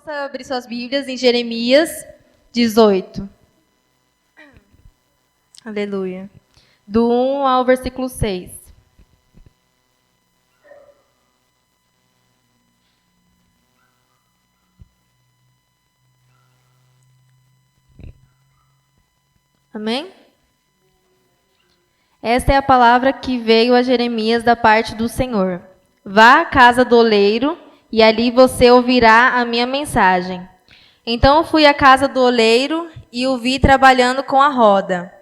possa abrir suas Bíblias em Jeremias 18. Aleluia. Do 1 ao versículo 6. Amém? Esta é a palavra que veio a Jeremias da parte do Senhor. Vá à casa do oleiro, e ali você ouvirá a minha mensagem. Então eu fui à casa do oleiro e o vi trabalhando com a roda.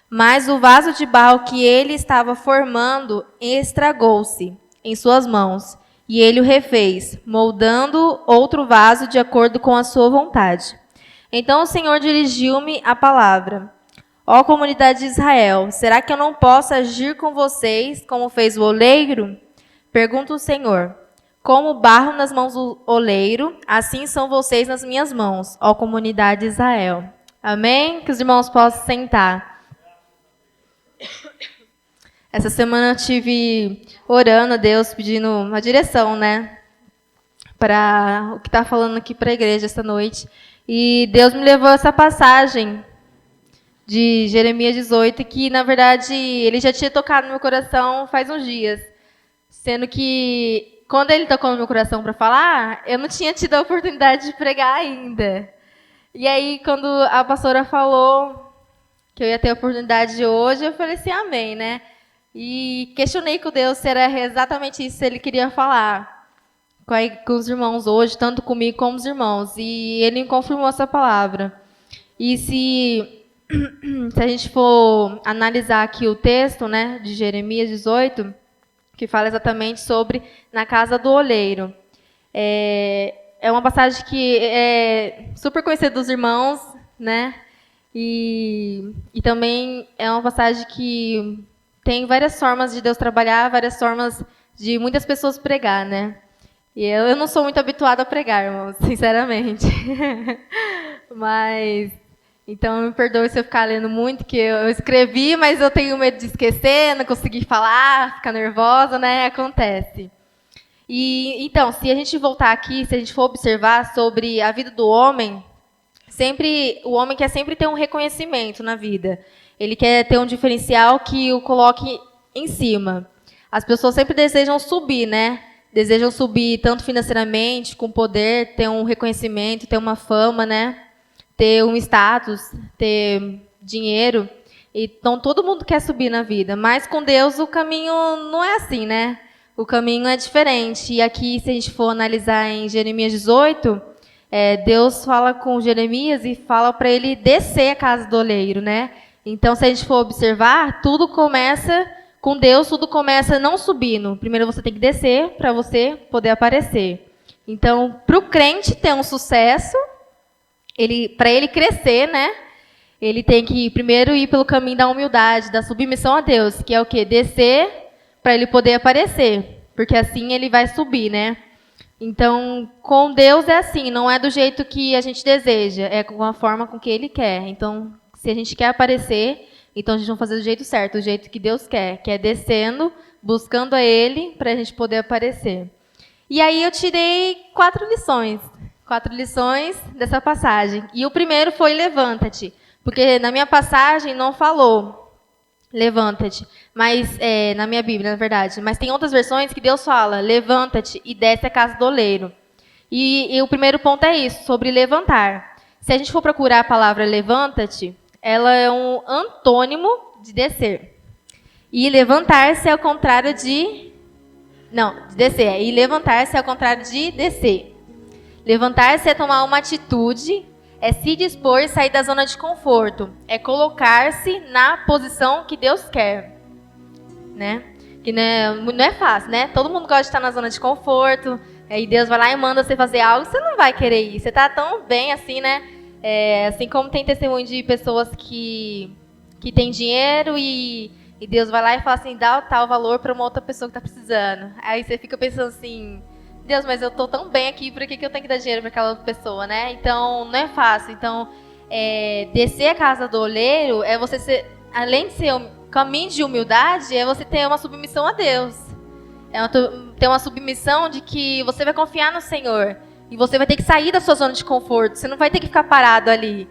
Mas o vaso de barro que ele estava formando estragou-se em suas mãos, e ele o refez, moldando outro vaso de acordo com a sua vontade. Então o Senhor dirigiu-me a palavra. Ó comunidade de Israel, será que eu não posso agir com vocês como fez o oleiro? Pergunta o Senhor. Como barro nas mãos do oleiro, assim são vocês nas minhas mãos, ó comunidade de Israel. Amém? Que os irmãos possam sentar. Essa semana eu estive orando a Deus, pedindo uma direção, né? Para o que está falando aqui para a igreja essa noite. E Deus me levou a essa passagem de Jeremias 18, que, na verdade, ele já tinha tocado no meu coração faz uns dias. Sendo que, quando ele tocou no meu coração para falar, eu não tinha tido a oportunidade de pregar ainda. E aí, quando a pastora falou que eu ia ter a oportunidade de hoje, eu falei assim, amém, né? E questionei com Deus se era exatamente isso que ele queria falar com os irmãos hoje, tanto comigo como os irmãos. E ele me confirmou essa palavra. E se a gente for analisar aqui o texto, né, de Jeremias 18, que fala exatamente sobre na casa do oleiro. É uma passagem que é super conhecida dos irmãos, né? E também é uma passagem que tem várias formas de Deus trabalhar, várias formas de muitas pessoas pregar, né? E eu não sou muito habituada a pregar, irmãos, sinceramente. Mas, então, me perdoe se eu ficar lendo muito, que eu escrevi, mas eu tenho medo de esquecer, não conseguir falar, ficar nervosa, né? Acontece. E, então, se a gente voltar aqui, se a gente for observar sobre a vida do homem, o homem quer sempre ter um reconhecimento na vida. Ele quer ter um diferencial que o coloque em cima. As pessoas sempre desejam subir, né? Desejam subir tanto financeiramente, com poder, ter um reconhecimento, ter uma fama, né? Ter um status, ter dinheiro. Então, todo mundo quer subir na vida. Mas com Deus o caminho não é assim, né? O caminho é diferente. E aqui, se a gente for analisar em Jeremias 18, Deus fala com Jeremias e fala para ele descer a casa do oleiro, né? Então, se a gente for observar, tudo começa com Deus, tudo começa não subindo. Primeiro você tem que descer para você poder aparecer. Então, para o crente ter um sucesso, para ele crescer, né? Ele tem que primeiro ir pelo caminho da humildade, da submissão a Deus, que é o quê? Descer para ele poder aparecer, porque assim ele vai subir, né? Então, com Deus é assim, não é do jeito que a gente deseja, é com a forma com que Ele quer. Então, se a gente quer aparecer, então a gente vai fazer do jeito certo, do jeito que Deus quer, que é descendo, buscando a Ele, para a gente poder aparecer. E aí eu tirei 4 lições dessa passagem. E o primeiro foi levanta-te, porque na minha passagem não falou levanta-te, mas na minha Bíblia, na verdade. Mas tem outras versões que Deus fala, levanta-te e desce a casa do oleiro. E o primeiro ponto é isso, sobre levantar. Se a gente for procurar a palavra levanta-te, ela é um antônimo de descer. E levantar-se é ao contrário de... Não, de descer. E levantar-se é ao contrário de descer. Levantar-se é tomar uma atitude, é se dispor e sair da zona de conforto. É colocar-se na posição que Deus quer. Né? Que não é fácil, né? Todo mundo gosta de estar na zona de conforto. Aí Deus vai lá e manda você fazer algo, você não vai querer ir. Você está tão bem assim, né? Assim como tem testemunho de pessoas que têm dinheiro e Deus vai lá e fala assim, dá o tal valor para uma outra pessoa que está precisando. Aí você fica pensando assim... Deus, mas eu estou tão bem aqui, por que eu tenho que dar dinheiro para aquela pessoa, né? Então, não é fácil. Então, descer a casa do oleiro é você ser, além de ser um caminho de humildade, é você ter uma submissão a Deus. Ter uma submissão de que você vai confiar no Senhor. E você vai ter que sair da sua zona de conforto. Você não vai ter que ficar parado ali.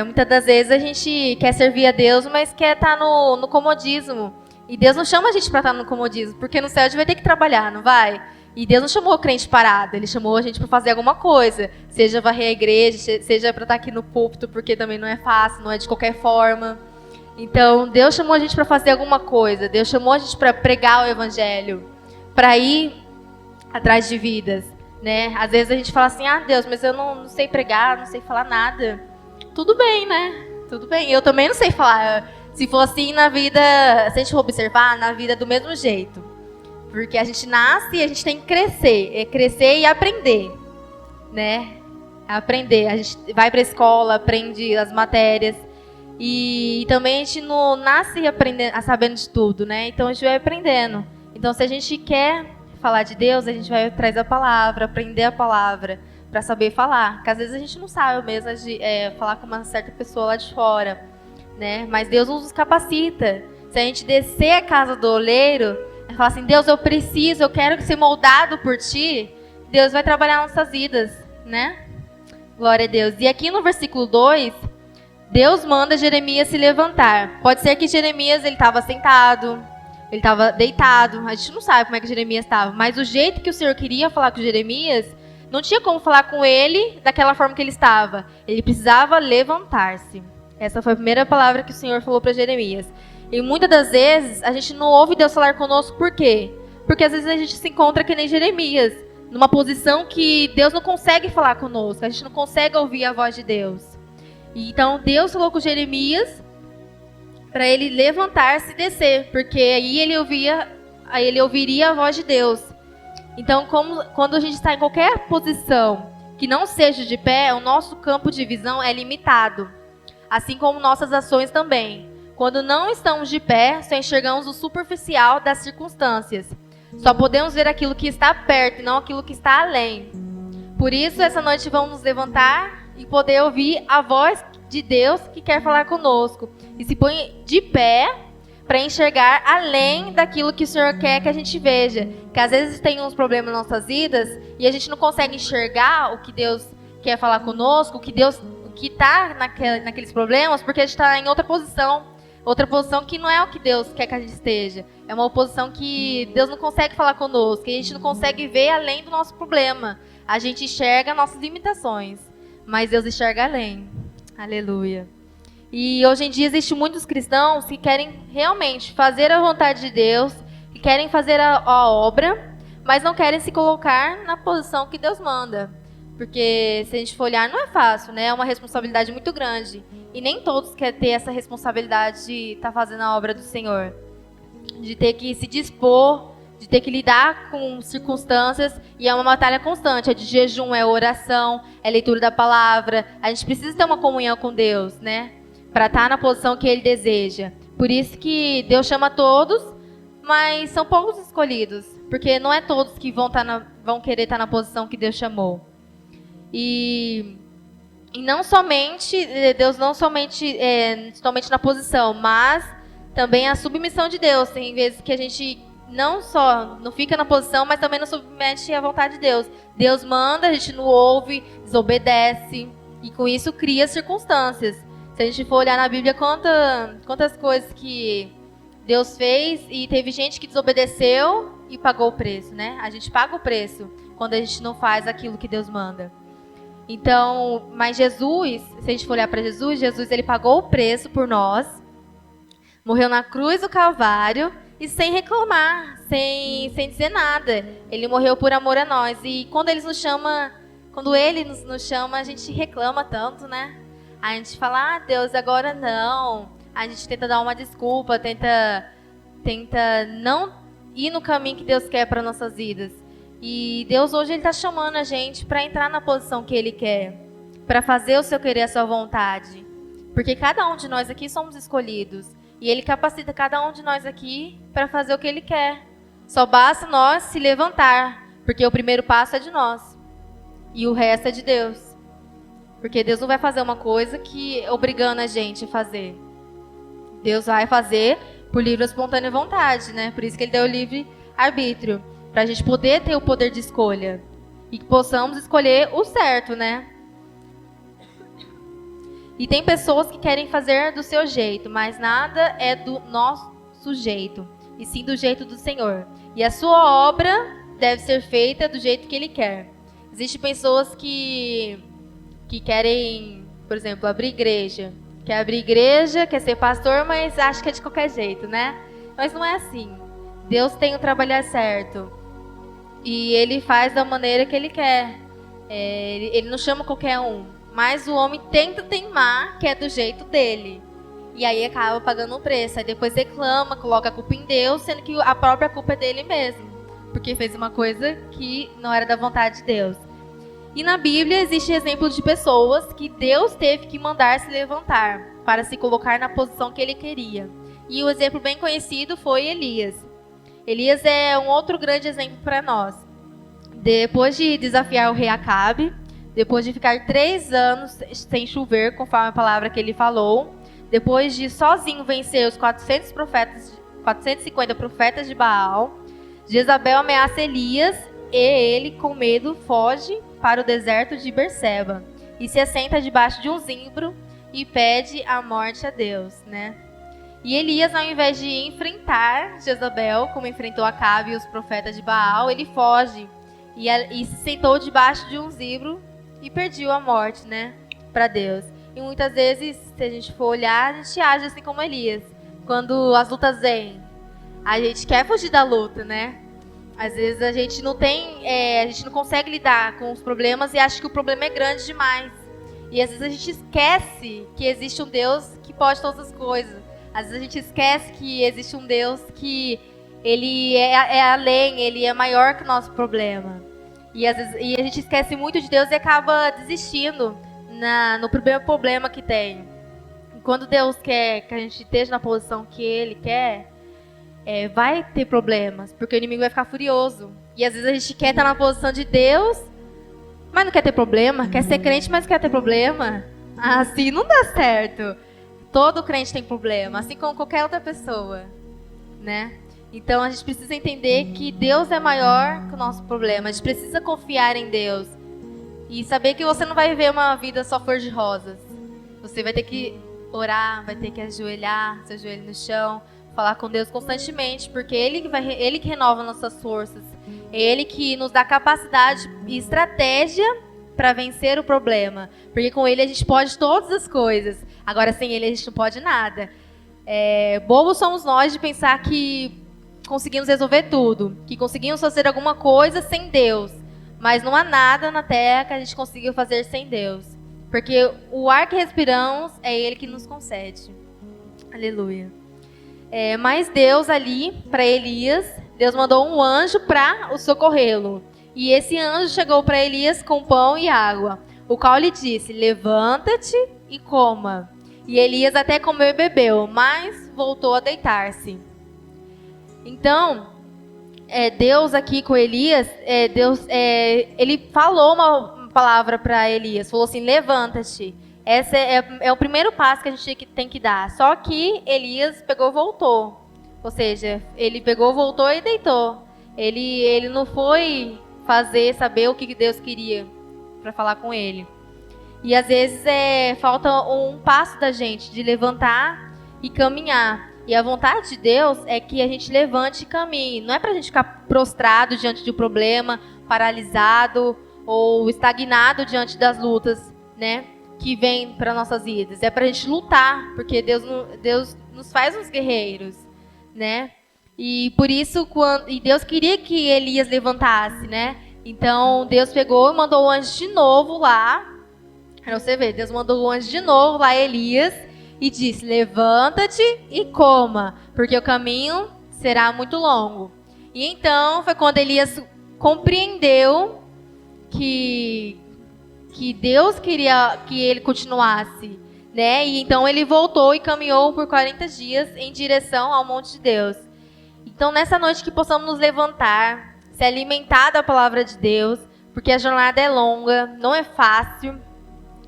Muitas das vezes a gente quer servir a Deus, mas quer estar no comodismo. E Deus não chama a gente para estar no comodismo, porque no céu a gente vai ter que trabalhar, não vai? E Deus não chamou o crente parado, Ele chamou a gente para fazer alguma coisa. Seja varrer a igreja, seja para estar aqui no púlpito, porque também não é fácil, não é de qualquer forma. Então, Deus chamou a gente para fazer alguma coisa. Deus chamou a gente para pregar o evangelho, para ir atrás de vidas, né? Às vezes a gente fala assim, Deus, mas eu não sei pregar, não sei falar nada. Tudo bem, né? Tudo bem. Eu também não sei falar. Se for assim na vida, se a gente for observar, na vida é do mesmo jeito. Porque a gente nasce e a gente tem que crescer. É crescer e aprender, né? Aprender. A gente vai para a escola, aprende as matérias. E também a gente não nasce sabendo de tudo, né? Então a gente vai aprendendo. Então se a gente quer falar de Deus, a gente vai atrás da palavra, aprender a palavra, para saber falar. Porque às vezes a gente não sabe mesmo falar com uma certa pessoa lá de fora, né? Mas Deus nos capacita. Se a gente descer a casa do oleiro e falar assim, Deus, eu quero ser moldado por Ti, Deus vai trabalhar nas nossas vidas, né? Glória a Deus. E aqui no versículo 2, Deus manda Jeremias se levantar. Pode ser que Jeremias ele estava sentado, ele estava deitado. A gente não sabe como é que Jeremias estava, mas o jeito que o Senhor queria falar com Jeremias, não tinha como falar com ele daquela forma que ele estava. Ele precisava levantar-se. Essa foi a primeira palavra que o Senhor falou para Jeremias. E muitas das vezes a gente não ouve Deus falar conosco, por quê? Porque às vezes a gente se encontra que nem Jeremias, numa posição que Deus não consegue falar conosco, a gente não consegue ouvir a voz de Deus. E então Deus falou com Jeremias para ele levantar-se e descer, porque aí ele ouviria a voz de Deus. Então, quando a gente está em qualquer posição que não seja de pé, o nosso campo de visão é limitado, assim como nossas ações também. Quando não estamos de pé, só enxergamos o superficial das circunstâncias. Só podemos ver aquilo que está perto e não aquilo que está além. Por isso, essa noite vamos nos levantar e poder ouvir a voz de Deus que quer falar conosco. E se põe de pé para enxergar além daquilo que o Senhor quer que a gente veja. Que às vezes tem uns problemas nas nossas vidas e a gente não consegue enxergar o que Deus quer falar conosco, o que está naqueles problemas, porque a gente está em outra posição que não é o que Deus quer que a gente esteja. É uma posição que Deus não consegue falar conosco, que a gente não consegue ver além do nosso problema. A gente enxerga nossas limitações, mas Deus enxerga além. Aleluia. E hoje em dia existem muitos cristãos que querem realmente fazer a vontade de Deus, que querem fazer a obra, mas não querem se colocar na posição que Deus manda. Porque se a gente for olhar, não é fácil, né? É uma responsabilidade muito grande. E nem todos querem ter essa responsabilidade de estar fazendo a obra do Senhor. De ter que se dispor, de ter que lidar com circunstâncias. E é uma batalha constante. É de jejum, é oração, é leitura da palavra. A gente precisa ter uma comunhão com Deus, né? Para estar na posição que Ele deseja. Por isso que Deus chama todos, mas são poucos escolhidos. Porque não é todos que vão querer estar na posição que Deus chamou. E não somente, Deus não somente na posição, mas também a submissão de Deus. Tem vezes que a gente não fica na posição, mas também não submete à vontade de Deus. Deus manda, a gente não ouve, desobedece, e com isso cria circunstâncias. Se a gente for olhar na Bíblia, quantas coisas que Deus fez, e teve gente que desobedeceu e pagou o preço, né? A gente paga o preço quando a gente não faz aquilo que Deus manda. Então, mas Jesus, se a gente for olhar para Jesus, ele pagou o preço por nós, morreu na cruz do Calvário e sem reclamar, sem dizer nada. Ele morreu por amor a nós. E quando Ele nos chama, a gente reclama tanto, né? A gente fala, Deus, agora não. A gente tenta dar uma desculpa, tenta não ir no caminho que Deus quer para nossas vidas. E Deus hoje Ele está chamando a gente para entrar na posição que Ele quer, para fazer o seu querer, a sua vontade. Porque cada um de nós aqui somos escolhidos. E Ele capacita cada um de nós aqui para fazer o que Ele quer. Só basta nós se levantar, porque o primeiro passo é de nós. E o resto é de Deus. Porque Deus não vai fazer uma coisa que obrigando a gente a fazer. Deus vai fazer por livre e espontânea vontade, né? Por isso que Ele deu o livre arbítrio. Para a gente poder ter o poder de escolha. e que possamos escolher o certo, né? E tem pessoas que querem fazer do seu jeito, mas nada é do nosso jeito, e sim do jeito do Senhor. E a sua obra deve ser feita do jeito que Ele quer. Existem pessoas que querem, por exemplo, abrir igreja. Quer abrir igreja, quer ser pastor, mas acha que é de qualquer jeito, né? Mas não é assim. Deus tem o trabalhar certo. E Ele faz da maneira que Ele quer. Ele não chama qualquer um. Mas o homem tenta teimar, que é do jeito dele. E aí acaba pagando um preço. Aí depois reclama, coloca a culpa em Deus, sendo que a própria culpa é dele mesmo. Porque fez uma coisa que não era da vontade de Deus. E na Bíblia existe exemplo de pessoas que Deus teve que mandar se levantar para se colocar na posição que Ele queria. E o exemplo bem conhecido foi Elias. Elias é um outro grande exemplo para nós. Depois de desafiar o rei Acabe, depois de ficar 3 anos sem chover, conforme a palavra que ele falou, depois de sozinho vencer os 450 profetas de Baal, Jezabel ameaça Elias e ele, com medo, foge para o deserto de Berseba e se assenta debaixo de um zimbro e pede a morte a Deus, né? E Elias, ao invés de enfrentar Jezabel, como enfrentou Acabe e os profetas de Baal, ele foge e se sentou debaixo de um zimbro e pediu a morte, né, para Deus. E muitas vezes, se a gente for olhar, a gente age assim como Elias. Quando as lutas vêm, a gente quer fugir da luta, né? Às vezes a gente não consegue lidar com os problemas e acha que o problema é grande demais. E às vezes a gente esquece que existe um Deus que pode todas as coisas. Às vezes a gente esquece que existe um Deus que Ele é além, Ele é maior que o nosso problema. E às vezes a gente esquece muito de Deus e acaba desistindo no primeiro problema que tem. E quando Deus quer que a gente esteja na posição que Ele quer, vai ter problemas, porque o inimigo vai ficar furioso. E às vezes a gente quer estar na posição de Deus, mas não quer ter problema. Quer ser crente, mas quer ter problema. Assim não dá certo. Todo crente tem problema, assim como qualquer outra pessoa, né? Então a gente precisa entender que Deus é maior que o nosso problema. A gente precisa confiar em Deus e saber que você não vai viver uma vida só flor de rosas. Você vai ter que orar, vai ter que ajoelhar, seu joelho no chão, falar com Deus constantemente, porque Ele que renova nossas forças. É Ele que nos dá capacidade e estratégia para vencer o problema. Porque com Ele a gente pode todas as coisas. Agora, sem Ele a gente não pode nada. Bobos somos nós de pensar que conseguimos resolver tudo, que conseguimos fazer alguma coisa sem Deus. Mas não há nada na Terra que a gente consiga fazer sem Deus. Porque o ar que respiramos é Ele que nos concede. Aleluia. Mas Deus ali, para Elias, Deus mandou um anjo para socorrê-lo. E esse anjo chegou para Elias com pão e água, o qual lhe disse: levanta-te e coma. E Elias até comeu e bebeu, mas voltou a deitar-se. Então, Deus aqui com Elias, ele falou uma palavra para Elias, falou assim: levanta-te. Esse é o primeiro passo que a gente tem que dar. Só que Elias pegou e voltou. Ou seja, ele pegou, voltou e deitou. Ele não foi saber o que Deus queria para falar com ele. E às vezes falta um passo da gente de levantar e caminhar. E a vontade de Deus é que a gente levante e caminhe. Não é para a gente ficar prostrado diante de um problema, paralisado ou estagnado diante das lutas, né, que vem para nossas vidas. É para a gente lutar, porque Deus nos faz uns guerreiros, né? E por isso, Deus queria que Elias levantasse, né? Então Deus pegou e mandou o anjo de novo lá. Para você ver, Deus mandou o anjo de novo lá a Elias e disse: levanta-te e coma, porque o caminho será muito longo. E então foi quando Elias compreendeu que Deus queria que ele continuasse, né? E então ele voltou e caminhou por 40 dias em direção ao monte de Deus. Então nessa noite que possamos nos levantar, se alimentar da palavra de Deus, porque a jornada é longa, não é fácil,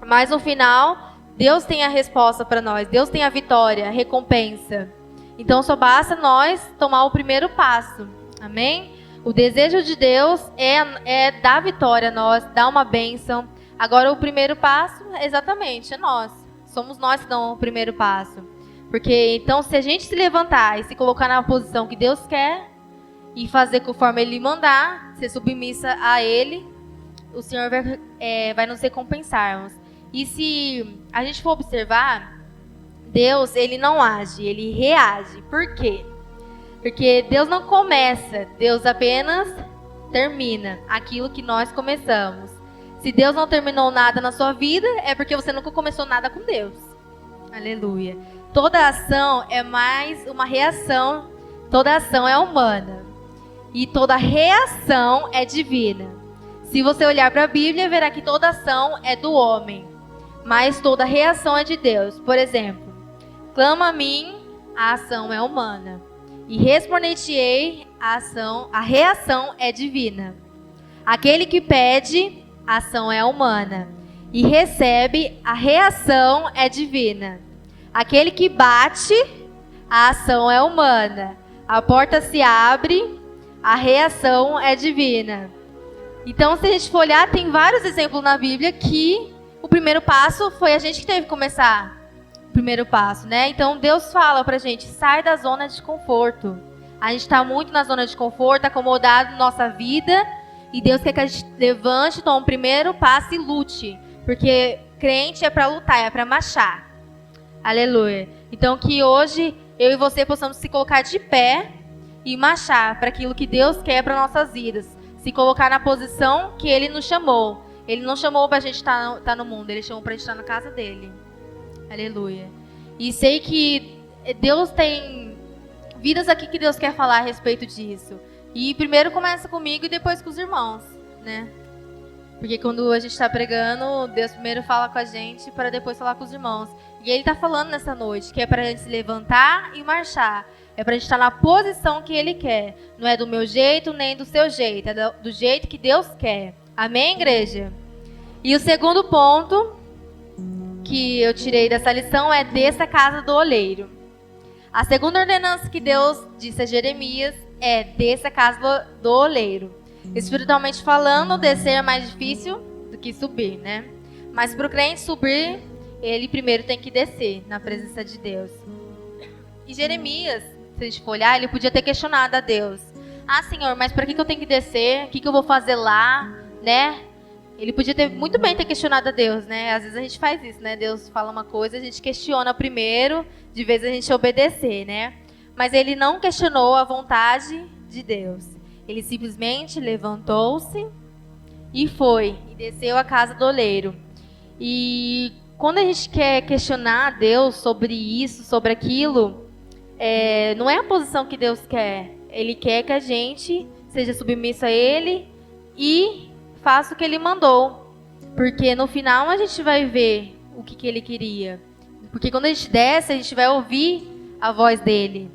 mas no final Deus tem a resposta para nós, Deus tem a vitória, a recompensa. Então só basta nós tomar o primeiro passo, amém? O desejo de Deus é dar vitória a nós, dar uma bênção. Agora, o primeiro passo, exatamente, é nós. Somos nós que damos o primeiro passo. Porque, então, se a gente se levantar e se colocar na posição que Deus quer e fazer conforme Ele mandar, ser submissa a Ele, o Senhor vai nos recompensar. E se a gente for observar, Deus, Ele não age, Ele reage. Por quê? Porque Deus não começa, Deus apenas termina aquilo que nós começamos. Se Deus não terminou nada na sua vida, é porque você nunca começou nada com Deus. Aleluia. Toda ação é mais uma reação, toda ação é humana. E toda reação é divina. Se você olhar para a Bíblia, verá que toda ação é do homem, mas toda reação é de Deus. Por exemplo, clama a mim, a ação é humana. E responder-te-ei, a reação é divina. Aquele que pede, a ação é humana. E recebe, a reação é divina. Aquele que bate, a ação é humana. A porta se abre, a reação é divina. Então, se a gente for olhar, tem vários exemplos na Bíblia que o primeiro passo foi a gente que teve que começar. Primeiro passo, né? Então Deus fala pra gente, sai da zona de conforto. A gente tá muito na zona de conforto, acomodado na nossa vida, e Deus quer que a gente levante, tome o primeiro passo e lute, porque crente é pra lutar, é pra marchar. Aleluia. Então que hoje eu e você possamos se colocar de pé e marchar para aquilo que Deus quer para nossas vidas, se colocar na posição que Ele nos chamou. Ele não chamou pra gente estar no mundo, Ele chamou pra gente estar na casa dele. Aleluia. E sei que Deus tem vidas aqui que Deus quer falar a respeito disso. E primeiro começa comigo e depois com os irmãos, né? Porque quando a gente está pregando, Deus primeiro fala com a gente para depois falar com os irmãos. E Ele está falando nessa noite que é para a gente se levantar e marchar. É para a gente estar na posição que Ele quer. Não é do meu jeito nem do seu jeito. É do jeito que Deus quer. Amém, igreja? E o segundo ponto que eu tirei dessa lição é desça a casa do oleiro. A segunda ordenança que Deus disse a Jeremias é desça a casa do oleiro. Espiritualmente falando, descer é mais difícil do que subir, né? Mas para o crente subir, ele primeiro tem que descer na presença de Deus. E Jeremias, se a gente for olhar, ele podia ter questionado a Deus. Ah, Senhor, mas para que eu tenho que descer? O que eu vou fazer lá? Né? Ele podia ter muito bem ter questionado a Deus, né? Às vezes a gente faz isso, né? Deus fala uma coisa, a gente questiona primeiro, de vez a gente obedecer, né? Mas ele não questionou a vontade de Deus. Ele simplesmente levantou-se e foi, e desceu a casa do oleiro. E quando a gente quer questionar a Deus sobre isso, sobre aquilo, não é a posição que Deus quer. Ele quer que a gente seja submisso a Ele e faça o que Ele mandou. Porque no final a gente vai ver o que Ele queria. Porque quando a gente desce, a gente vai ouvir a voz dEle,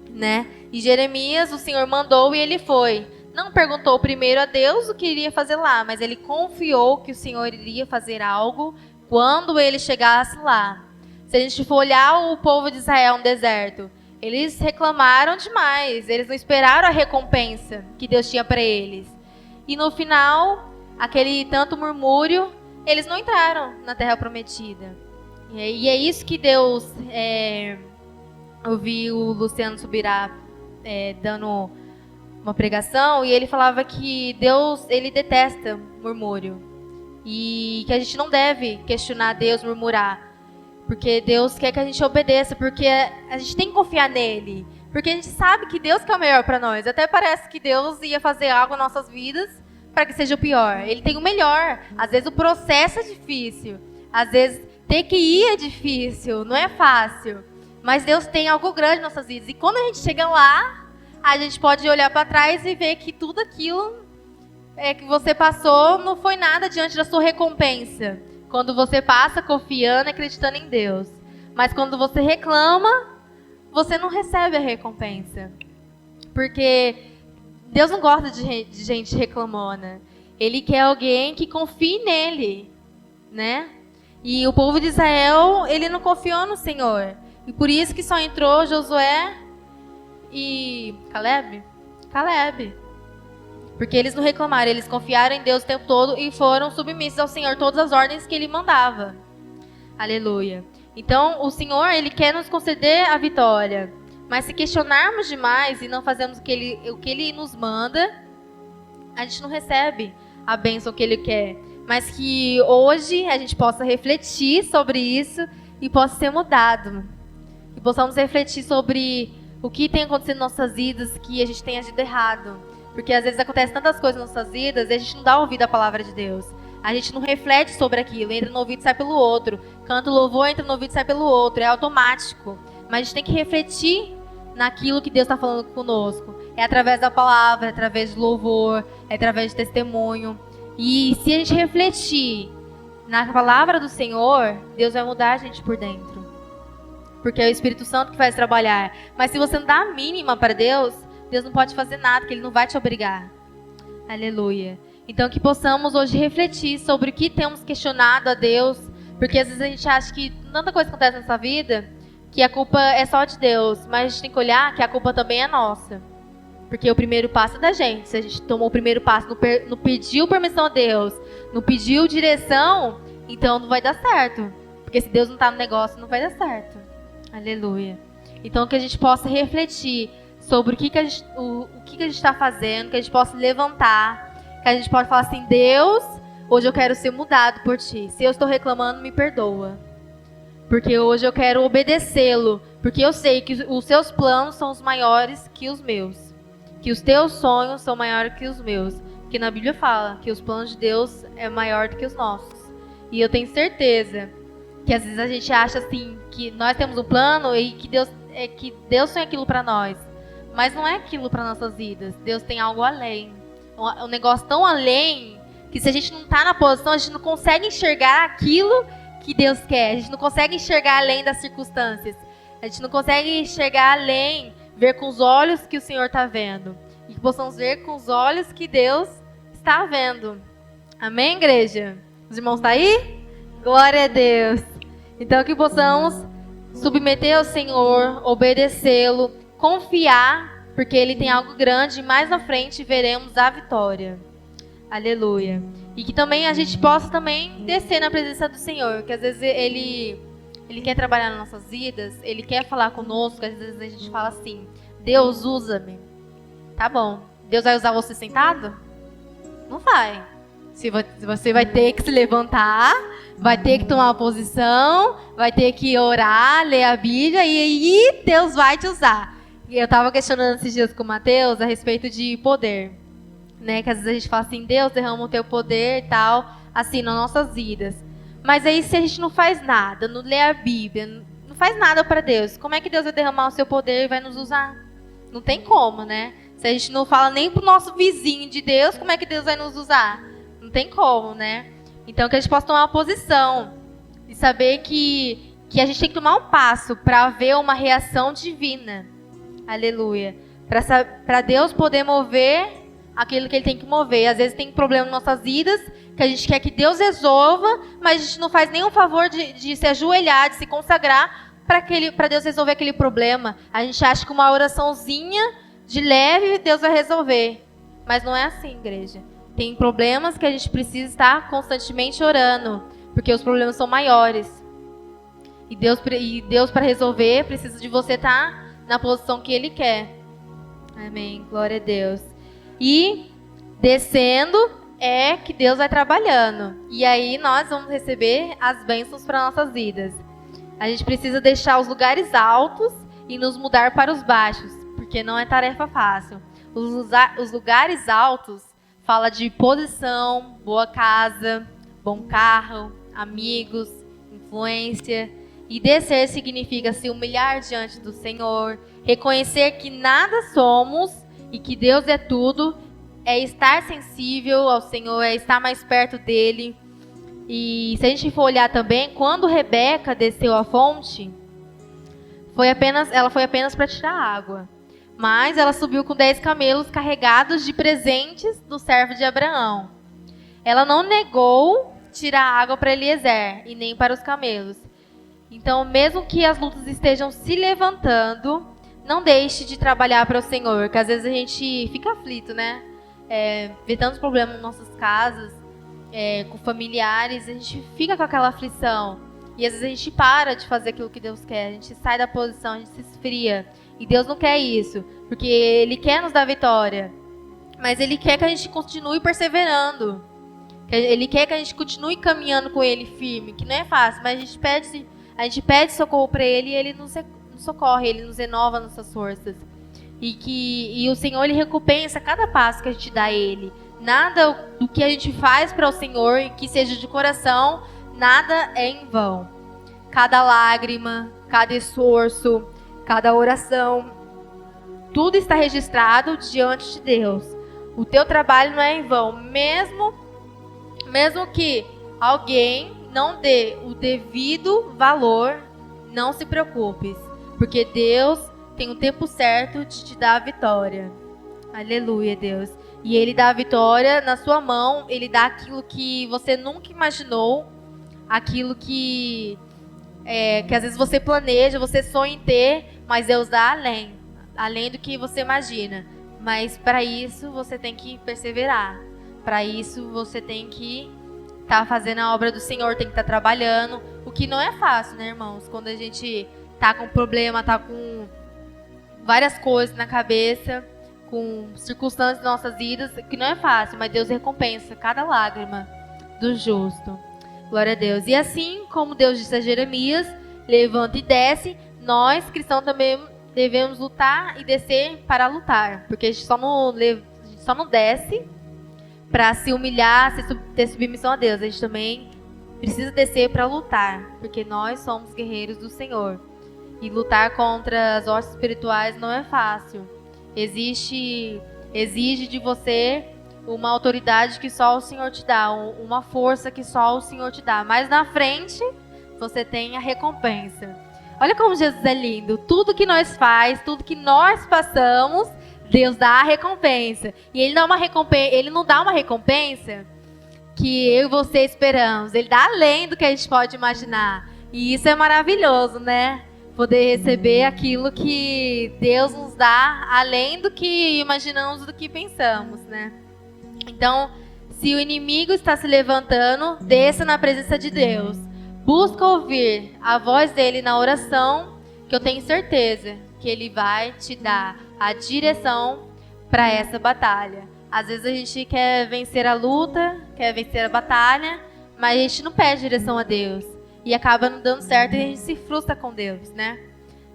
né? E Jeremias, o Senhor mandou e ele foi. Não perguntou primeiro a Deus o que iria fazer lá, mas ele confiou que o Senhor iria fazer algo quando ele chegasse lá. Se a gente for olhar o povo de Israel no deserto, eles reclamaram demais, eles não esperaram a recompensa que Deus tinha para eles. E no final, aquele tanto murmúrio, eles não entraram na terra prometida. E é isso que Deus... eu vi o Luciano Subirá dando uma pregação e ele falava que Deus, ele detesta murmúrio. E que a gente não deve questionar Deus, murmurar. Porque Deus quer que a gente obedeça, porque a gente tem que confiar nele. Porque a gente sabe que Deus quer o melhor para nós. Até parece que Deus ia fazer algo nas nossas vidas para que seja o pior. Ele tem o melhor. Às vezes o processo é difícil. Às vezes ter que ir é difícil, não é fácil. Mas Deus tem algo grande nas nossas vidas. E quando a gente chega lá, a gente pode olhar para trás e ver que tudo aquilo que você passou não foi nada diante da sua recompensa. Quando você passa confiando e acreditando em Deus. Mas quando você reclama, você não recebe a recompensa. Porque Deus não gosta de gente reclamona. Ele quer alguém que confie nele, né? E o povo de Israel, ele não confiou no Senhor. E por isso que só entrou Josué e Caleb. Porque eles não reclamaram, eles confiaram em Deus o tempo todo e foram submissos ao Senhor todas as ordens que Ele mandava. Aleluia. Então, o Senhor, Ele quer nos conceder a vitória. Mas se questionarmos demais e não fazermos o que Ele nos manda, a gente não recebe a bênção que Ele quer. Mas que hoje a gente possa refletir sobre isso e possa ser mudado. E possamos refletir sobre o que tem acontecido em nossas vidas, que a gente tem agido errado. Porque às vezes acontecem tantas coisas nas nossas vidas e a gente não dá ouvido à palavra de Deus. A gente não reflete sobre aquilo, entra no ouvido e sai pelo outro. Canta o louvor, entra no ouvido e sai pelo outro. É automático. Mas a gente tem que refletir naquilo que Deus está falando conosco. É através da palavra, é através do louvor, é através de testemunho. E se a gente refletir na palavra do Senhor, Deus vai mudar a gente por dentro. Porque é o Espírito Santo que faz trabalhar. Mas se você não dá a mínima para Deus, Deus não pode fazer nada, que Ele não vai te obrigar. Aleluia. Então que possamos hoje refletir sobre o que temos questionado a Deus. Porque às vezes a gente acha que tanta coisa acontece na nossa vida, que a culpa é só de Deus. Mas a gente tem que olhar que a culpa também é nossa. Porque o primeiro passo é da gente. Se a gente tomou o primeiro passo, não pediu permissão a Deus, não pediu direção, então não vai dar certo. Porque se Deus não está no negócio, não vai dar certo. Aleluia. Então que a gente possa refletir sobre o que a gente está fazendo, que a gente possa levantar, que a gente possa falar assim: Deus, hoje eu quero ser mudado por Ti. Se eu estou reclamando, me perdoa. Porque hoje eu quero obedecê-lo. Porque eu sei que os Seus planos são os maiores que os meus. Que os Teus sonhos são maiores que os meus. Porque na Bíblia fala que os planos de Deus é maior do que os nossos. E eu tenho certeza que às vezes a gente acha assim, que nós temos um plano e que Deus sonha aquilo para nós. Mas não é aquilo para nossas vidas. Deus tem algo além. Um negócio tão além que se a gente não está na posição, a gente não consegue enxergar aquilo que Deus quer. A gente não consegue enxergar além das circunstâncias. A gente não consegue enxergar além, ver com os olhos que o Senhor está vendo. E que possamos ver com os olhos que Deus está vendo. Amém, igreja? Os irmãos estão aí? Glória a Deus. Então que possamos submeter ao Senhor, obedecê-lo, confiar, porque Ele tem algo grande e mais na frente veremos a vitória. Aleluia. E que também a gente possa também descer na presença do Senhor, que às vezes Ele quer trabalhar nas nossas vidas, Ele quer falar conosco, às vezes a gente fala assim: Deus, usa-me. Tá bom. Deus vai usar você sentado? Não vai. Você vai ter que se levantar, vai ter que tomar uma posição, vai ter que orar, ler a Bíblia, e aí Deus vai te usar. Eu estava questionando esses dias com o Mateus a respeito de poder, né? Que às vezes a gente fala assim: Deus, derrama o teu poder e tal, assim, nas nossas vidas. Mas aí se a gente não faz nada, não lê a Bíblia, não faz nada para Deus, como é que Deus vai derramar o seu poder e vai nos usar? Não tem como, né? Se a gente não fala nem pro nosso vizinho de Deus, como é que Deus vai nos usar? Não tem como, né? Então que a gente possa tomar uma posição e saber que a gente tem que tomar um passo para ver uma reação divina. Aleluia. Para Deus poder mover aquilo que Ele tem que mover. Às vezes tem problema em nossas vidas que a gente quer que Deus resolva, mas a gente não faz nenhum favor de se ajoelhar, de se consagrar para Deus resolver aquele problema. A gente acha que uma oraçãozinha de leve Deus vai resolver. Mas não é assim, igreja. Tem problemas que a gente precisa estar constantemente orando, porque os problemas são maiores. E Deus para resolver, precisa de você estar na posição que Ele quer. Amém. Glória a Deus. E descendo é que Deus vai trabalhando. E aí nós vamos receber as bênçãos para nossas vidas. A gente precisa deixar os lugares altos e nos mudar para os baixos, porque não é tarefa fácil. Os lugares altos fala de posição, boa casa, bom carro, amigos, influência. E descer significa se humilhar diante do Senhor, reconhecer que nada somos e que Deus é tudo, é estar sensível ao Senhor, é estar mais perto dEle. E se a gente for olhar também, quando Rebeca desceu à fonte, ela foi apenas para tirar água. Mas ela subiu com 10 camelos carregados de presentes do servo de Abraão. Ela não negou tirar água para Eliezer e nem para os camelos. Então, mesmo que as lutas estejam se levantando, não deixe de trabalhar para o Senhor, que às vezes a gente fica aflito, né? vê tantos problemas nas nossas casas, com familiares, a gente fica com aquela aflição. E às vezes a gente para de fazer aquilo que Deus quer, a gente sai da posição, a gente se esfria. E Deus não quer isso, porque Ele quer nos dar vitória. Mas Ele quer que a gente continue perseverando. Ele quer que a gente continue caminhando com Ele firme, que não é fácil, mas a gente pede socorro para Ele e Ele nos socorre, Ele nos renova nossas forças. E o Senhor, Ele recompensa cada passo que a gente dá a Ele. Nada do que a gente faz para o Senhor, que seja de coração, nada é em vão. Cada lágrima, cada esforço, cada oração, tudo está registrado diante de Deus. O teu trabalho não é em vão, mesmo que alguém não dê o devido valor, não se preocupe, porque Deus tem um tempo certo de te dar a vitória. Aleluia, Deus. E Ele dá a vitória na sua mão, Ele dá aquilo que você nunca imaginou, aquilo que às vezes você planeja, você sonha em ter, mas Deus dá além do que você imagina. Mas para isso você tem que perseverar. Para isso você tem que estar fazendo a obra do Senhor, tem que estar trabalhando. O que não é fácil, né, irmãos? Quando a gente tá com problema, tá com várias coisas na cabeça, com circunstâncias das nossas vidas, que não é fácil, mas Deus recompensa cada lágrima do justo. Glória a Deus. E assim como Deus disse a Jeremias, levanta e desce, nós cristãos também devemos lutar e descer para lutar. Porque a gente só não desce para se humilhar, ter submissão a Deus. A gente também precisa descer para lutar, porque nós somos guerreiros do Senhor. E lutar contra as hostes espirituais não é fácil. Exige de você uma autoridade que só o Senhor te dá, uma força que só o Senhor te dá. Mas na frente, você tem a recompensa. Olha como Jesus é lindo. Tudo que nós faz, tudo que nós passamos, Deus dá a recompensa. E Ele não dá uma recompensa que eu e você esperamos. Ele dá além do que a gente pode imaginar. E isso é maravilhoso, né? Poder receber aquilo que Deus nos dá além do que imaginamos, do que pensamos, né? Então, se o inimigo está se levantando, desça na presença de Deus. Busca ouvir a voz dele na oração, que eu tenho certeza que ele vai te dar a direção para essa batalha. Às vezes a gente quer vencer a luta, quer vencer a batalha, mas a gente não pede direção a Deus. E acaba não dando certo e a gente se frustra com Deus, né?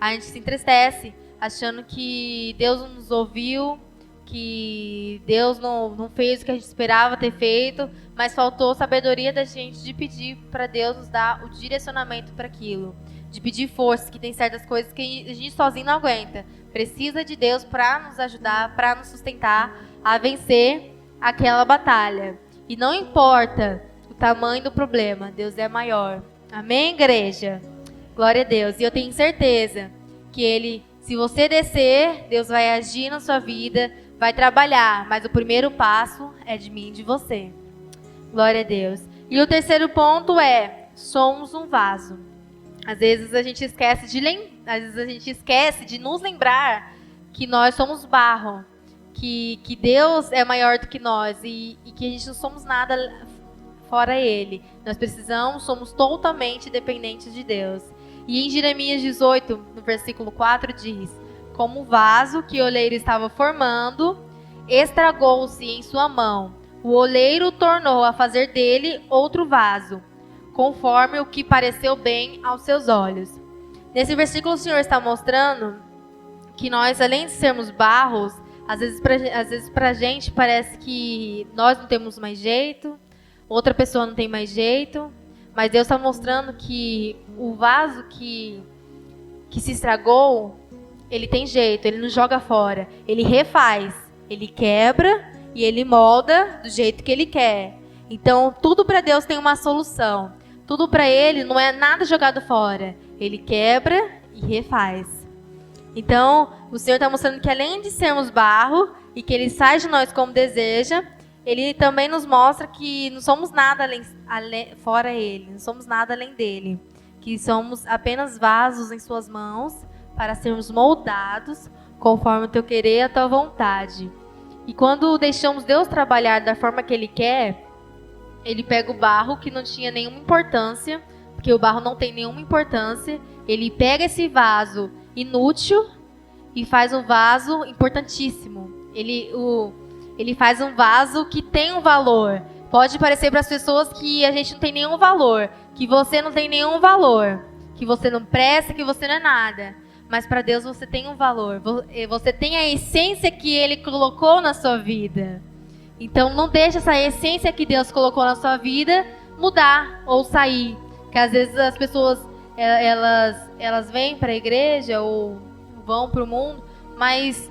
A gente se entristece, achando que Deus não nos ouviu, que Deus não fez o que a gente esperava ter feito, mas faltou sabedoria da gente de pedir para Deus nos dar o direcionamento para aquilo. De pedir força, que tem certas coisas que a gente sozinho não aguenta. Precisa de Deus para nos ajudar, para nos sustentar a vencer aquela batalha. E não importa o tamanho do problema, Deus é maior. Amém, igreja? Glória a Deus. E eu tenho certeza que Ele, se você descer, Deus vai agir na sua vida, vai trabalhar. Mas o primeiro passo é de mim e de você. Glória a Deus. E o terceiro ponto é, somos um vaso. Às vezes a gente esquece de nos lembrar que nós somos barro. Que Deus é maior do que nós e que a gente não somos nada fora Ele. Nós somos totalmente dependentes de Deus. E em Jeremias 18, no versículo 4, diz: como o vaso que o oleiro estava formando estragou-se em sua mão, o oleiro tornou a fazer dele outro vaso, conforme o que pareceu bem aos seus olhos. Nesse versículo o Senhor está mostrando que nós, além de sermos barros, às vezes pra gente parece que nós não temos mais jeito, outra pessoa não tem mais jeito, mas Deus está mostrando que o vaso que se estragou, ele tem jeito, ele não joga fora, ele refaz, ele quebra e ele molda do jeito que ele quer. Então, tudo para Deus tem uma solução. Tudo para Ele não é nada jogado fora. Ele quebra e refaz. Então, o Senhor está mostrando que além de sermos barro e que Ele sai de nós como deseja, Ele também nos mostra que não somos nada fora Ele, não somos nada além dEle. Que somos apenas vasos em Suas mãos para sermos moldados conforme o Teu querer e a Tua vontade. E quando deixamos Deus trabalhar da forma que Ele quer, Ele pega o barro que não tinha nenhuma importância, porque o barro não tem nenhuma importância, Ele pega esse vaso inútil e faz um vaso importantíssimo. Ele faz um vaso que tem um valor. Pode parecer para as pessoas que a gente não tem nenhum valor, que você não tem nenhum valor, que você não presta, que você não é nada. Mas para Deus você tem um valor. Você tem a essência que Ele colocou na sua vida. Então não deixe essa essência que Deus colocou na sua vida mudar ou sair. Porque às vezes as pessoas elas vêm para a igreja ou vão para o mundo, mas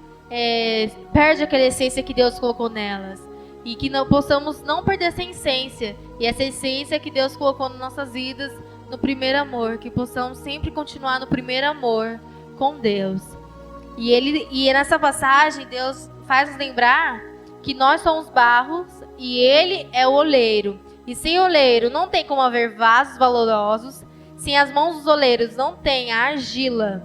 perde aquela essência que Deus colocou nelas. E que não possamos não perder essa essência. E essa essência que Deus colocou nas nossas vidas no primeiro amor. Que possamos sempre continuar no primeiro amor com Deus. E nessa passagem Deus faz nos lembrar que nós somos barros e Ele é o oleiro. E sem oleiro não tem como haver vasos valorosos. Sem as mãos dos oleiros não tem a argila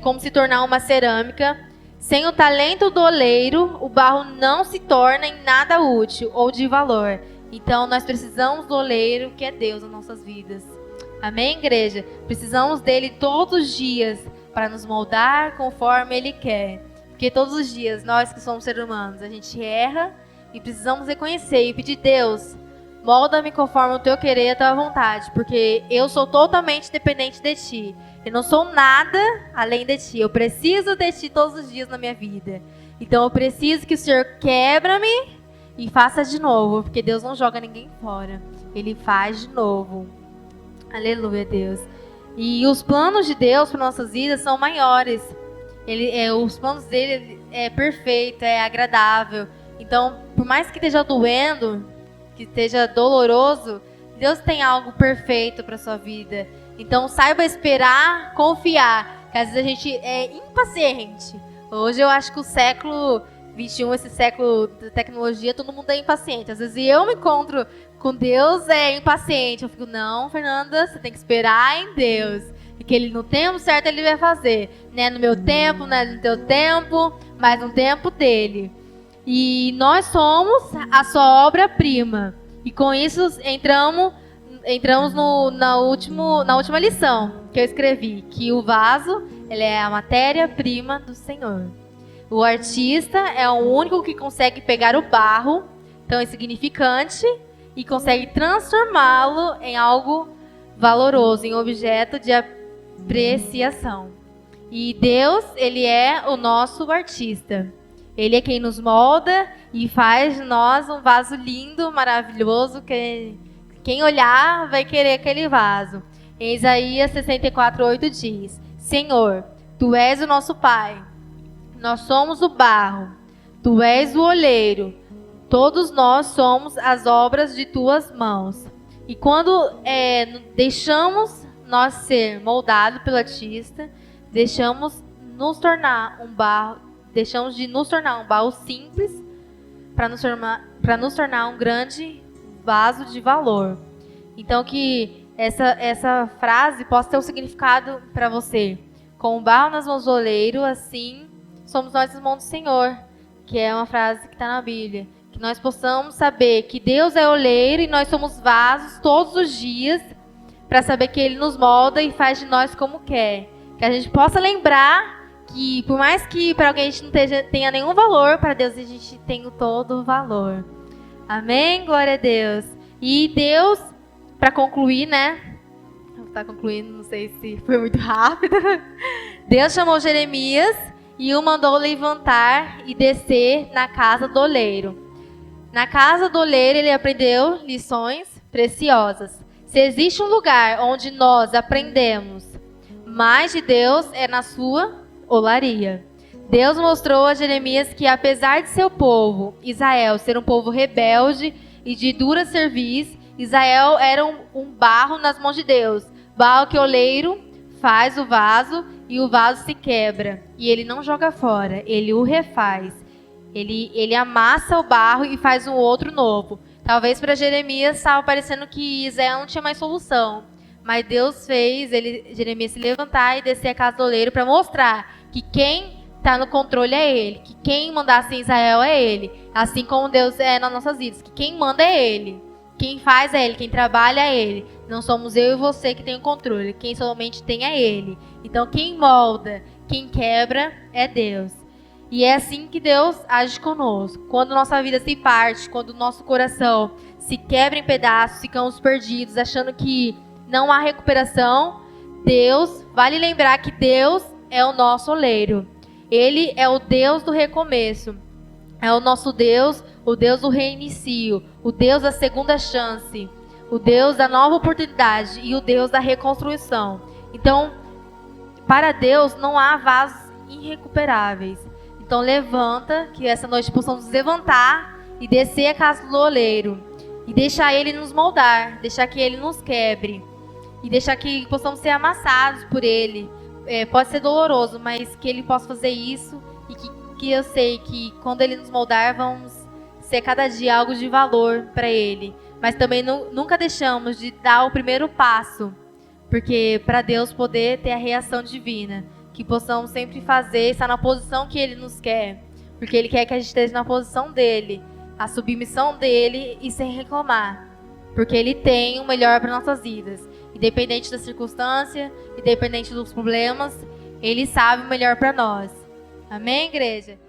como se tornar uma cerâmica. Sem o talento do oleiro, o barro não se torna em nada útil ou de valor. Então, nós precisamos do oleiro, que é Deus, nas nossas vidas. Amém, igreja? Precisamos dele todos os dias para nos moldar conforme Ele quer. Porque todos os dias, nós que somos seres humanos, a gente erra e precisamos reconhecer e pedir: Deus, molda-me conforme o Teu querer e a Tua vontade, porque eu sou totalmente dependente de Ti. Eu não sou nada além de Ti. Eu preciso de Ti todos os dias na minha vida. Então eu preciso que o Senhor quebra-me e faça de novo. Porque Deus não joga ninguém fora. Ele faz de novo. Aleluia, Deus. E os planos de Deus para nossas vidas são maiores. Os planos dele é perfeito, é agradável. Então, por mais que esteja doendo, que esteja doloroso, Deus tem algo perfeito para sua vida. Então saiba esperar, confiar, que às vezes a gente é impaciente. Hoje eu acho que o século XXI, esse século da tecnologia, todo mundo é impaciente. Às vezes eu me encontro com Deus impaciente. Eu fico: não, Fernanda, você tem que esperar em Deus. Porque Ele, no tempo certo, Ele vai fazer. Não é no meu tempo, não é no teu tempo, mas no tempo dEle. E nós somos a sua obra-prima. E com isso entramos na última lição que eu escrevi, que o vaso, ele é a matéria-prima do Senhor. O artista é o único que consegue pegar o barro, tão insignificante, e consegue transformá-lo em algo valoroso, em objeto de apreciação. E Deus, Ele é o nosso artista. Ele é quem nos molda e faz de nós um vaso lindo, maravilhoso, que quem olhar vai querer aquele vaso. Em Isaías 64:8 diz: Senhor, Tu és o nosso Pai, nós somos o barro, Tu és o oleiro, todos nós somos as obras de Tuas mãos. E quando deixamos nós ser moldados pelo artista, deixamos de nos tornar um barro simples para nos tornar um grande vaso de valor. Então que essa frase possa ter um significado para você. Com o barro nas mãos do oleiro, assim somos nós nas mãos do Senhor, que é uma frase que está na Bíblia. Que nós possamos saber que Deus é oleiro e nós somos vasos todos os dias, para saber que Ele nos molda e faz de nós como quer. Que a gente possa lembrar que, por mais que para alguém a gente não tenha nenhum valor, para Deus a gente tem todo o valor. Amém? Glória a Deus. E Deus, para concluir, né? Vou estar concluindo, não sei se foi muito rápido. Deus chamou Jeremias e o mandou levantar e descer na casa do oleiro. Na casa do oleiro ele aprendeu lições preciosas. Se existe um lugar onde nós aprendemos mais de Deus, é na sua olaria. Deus mostrou a Jeremias que, apesar de seu povo, Israel, ser um povo rebelde e de dura serviço, Israel era um barro nas mãos de Deus. Barro que o oleiro faz o vaso e o vaso se quebra. E ele não joga fora, ele o refaz. Ele amassa o barro e faz um outro novo. Talvez para Jeremias estava parecendo que Israel não tinha mais solução. Mas Deus fez Jeremias se levantar e descer a casa do oleiro para mostrar que quem está no controle é Ele, que quem mandasse em Israel é Ele, assim como Deus é nas nossas vidas, que quem manda é Ele, quem faz é Ele, quem trabalha é Ele, não somos eu e você que tem o controle, quem somente tem é Ele. Então quem molda, quem quebra é Deus. E é assim que Deus age conosco. Quando nossa vida se parte, quando o nosso coração se quebra em pedaços, ficamos perdidos, achando que não há recuperação, Deus, vale lembrar que Deus é o nosso oleiro. Ele é o Deus do recomeço. É o nosso Deus, o Deus do reinicio, o Deus da segunda chance, o Deus da nova oportunidade e o Deus da reconstrução. Então, para Deus não há vasos irrecuperáveis. Então levanta, que essa noite possamos nos levantar e descer a casa do oleiro. E deixar Ele nos moldar, deixar que Ele nos quebre. E deixar que possamos ser amassados por Ele. Pode ser doloroso, mas que Ele possa fazer isso. E que eu sei que quando Ele nos moldar, vamos ser cada dia algo de valor para Ele. Mas também nunca deixamos de dar o primeiro passo. Porque para Deus poder ter a reação divina. Que possamos sempre fazer, estar na posição que Ele nos quer. Porque Ele quer que a gente esteja na posição dEle. A submissão dEle e sem reclamar. Porque Ele tem o melhor para nossas vidas. Independente da circunstância, independente dos problemas, Ele sabe o melhor para nós. Amém, igreja?